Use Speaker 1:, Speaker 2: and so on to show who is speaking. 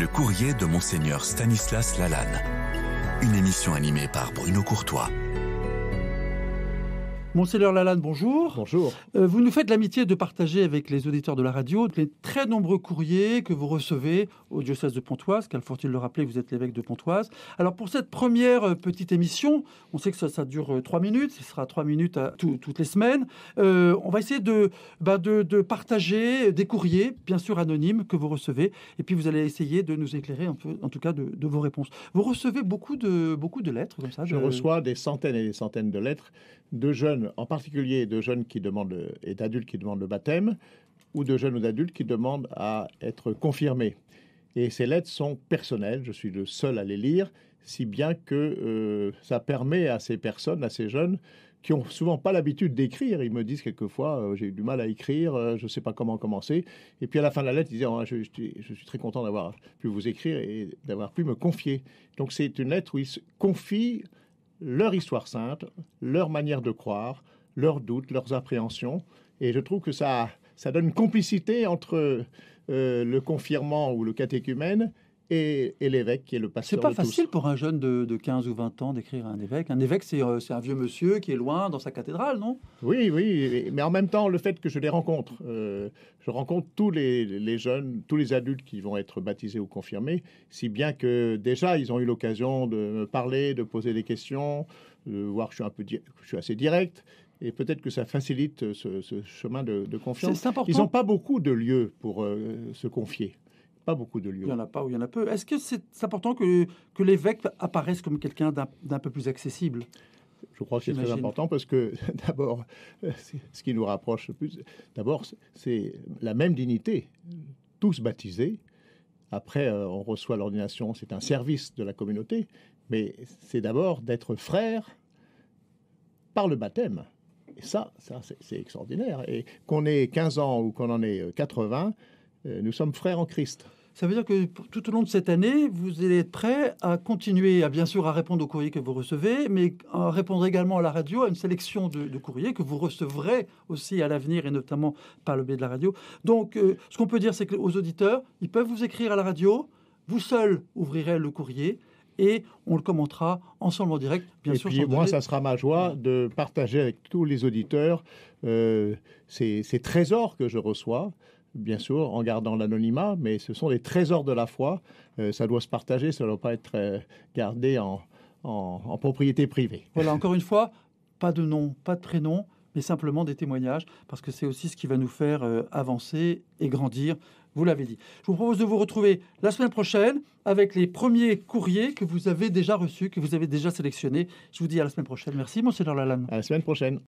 Speaker 1: Le courrier de Monseigneur Stanislas Lalanne. Une émission animée par Bruno Courtois.
Speaker 2: Monseigneur Lalanne, bonjour.
Speaker 3: Bonjour.
Speaker 2: Vous nous faites l'amitié de partager avec les auditeurs de la radio les très nombreux courriers que vous recevez au diocèse de Pontoise, car faut-il le rappeler, vous êtes l'évêque de Pontoise. Alors pour cette première petite émission, on sait que ça dure 3 minutes, ce sera 3 minutes toutes les semaines. On va essayer de partager des courriers, bien sûr anonymes, que vous recevez, et puis vous allez essayer de nous éclairer un peu, en tout cas, de vos réponses. Vous recevez beaucoup de lettres comme ça?
Speaker 3: Je reçois des centaines et des centaines de lettres de jeunes, en particulier de jeunes qui demandent et d'adultes qui demandent le baptême, ou de jeunes ou d'adultes qui demandent à être confirmés. Et ces lettres sont personnelles, je suis le seul à les lire, si bien que ça permet à ces personnes, à ces jeunes, qui ont souvent pas l'habitude d'écrire, ils me disent quelquefois j'ai eu du mal à écrire, je ne sais pas comment commencer. Et puis à la fin de la lettre, ils disent je suis très content d'avoir pu vous écrire et d'avoir pu me confier. Donc c'est une lettre où ils se confient leur histoire sainte, leur manière de croire, leurs doutes, leurs appréhensions. Et je trouve que ça donne une complicité entre le confirmant ou le catéchumène et l'évêque qui est le pasteur.
Speaker 2: C'est pas
Speaker 3: de
Speaker 2: facile
Speaker 3: tous.
Speaker 2: pour un jeune de 15 ou 20 ans d'écrire à un évêque. Un évêque, c'est un vieux monsieur qui est loin dans sa cathédrale, non?
Speaker 3: Oui, mais en même temps, le fait que je les rencontre, je rencontre tous les jeunes, tous les adultes qui vont être baptisés ou confirmés, si bien que déjà, ils ont eu l'occasion de me parler, de poser des questions, de voir que je suis assez direct, et peut-être que ça facilite ce chemin de confiance.
Speaker 2: C'est important.
Speaker 3: Ils n'ont pas beaucoup de lieux pour se confier. Pas beaucoup de lieux.
Speaker 2: Il n'y en a pas ou il y en a peu. Est-ce que c'est important que l'évêque apparaisse comme quelqu'un d'un peu plus accessible?
Speaker 3: Je crois que c'est très important parce que, d'abord, ce qui nous rapproche le plus, d'abord, c'est la même dignité, tous baptisés. Après, on reçoit l'ordination, c'est un service de la communauté, mais c'est d'abord d'être frère par le baptême. Et ça c'est extraordinaire. Et qu'on ait 15 ans ou qu'on en ait 80, nous sommes frères en Christ.
Speaker 2: Ça veut dire que tout au long de cette année, vous allez être prêt à continuer, bien sûr, à répondre aux courriers que vous recevez, mais à répondre également à la radio, à une sélection de courriers que vous recevrez aussi à l'avenir, et notamment par le biais de la radio. Donc, ce qu'on peut dire, c'est que aux auditeurs, ils peuvent vous écrire à la radio, vous seul ouvrirez le courrier, et on le commentera ensemble en direct, bien sûr.
Speaker 3: Et puis moi, ça sera ma joie de partager avec tous les auditeurs ces trésors que je reçois, bien sûr, en gardant l'anonymat, mais ce sont des trésors de la foi. Ça doit se partager, ça ne doit pas être gardé en propriété privée.
Speaker 2: Voilà, encore une fois, pas de nom, pas de prénom, mais simplement des témoignages, parce que c'est aussi ce qui va nous faire avancer et grandir, vous l'avez dit. Je vous propose de vous retrouver la semaine prochaine avec les premiers courriers que vous avez déjà reçus, que vous avez déjà sélectionnés. Je vous dis à la semaine prochaine. Merci, Monseigneur Lalanne.
Speaker 3: À la semaine prochaine.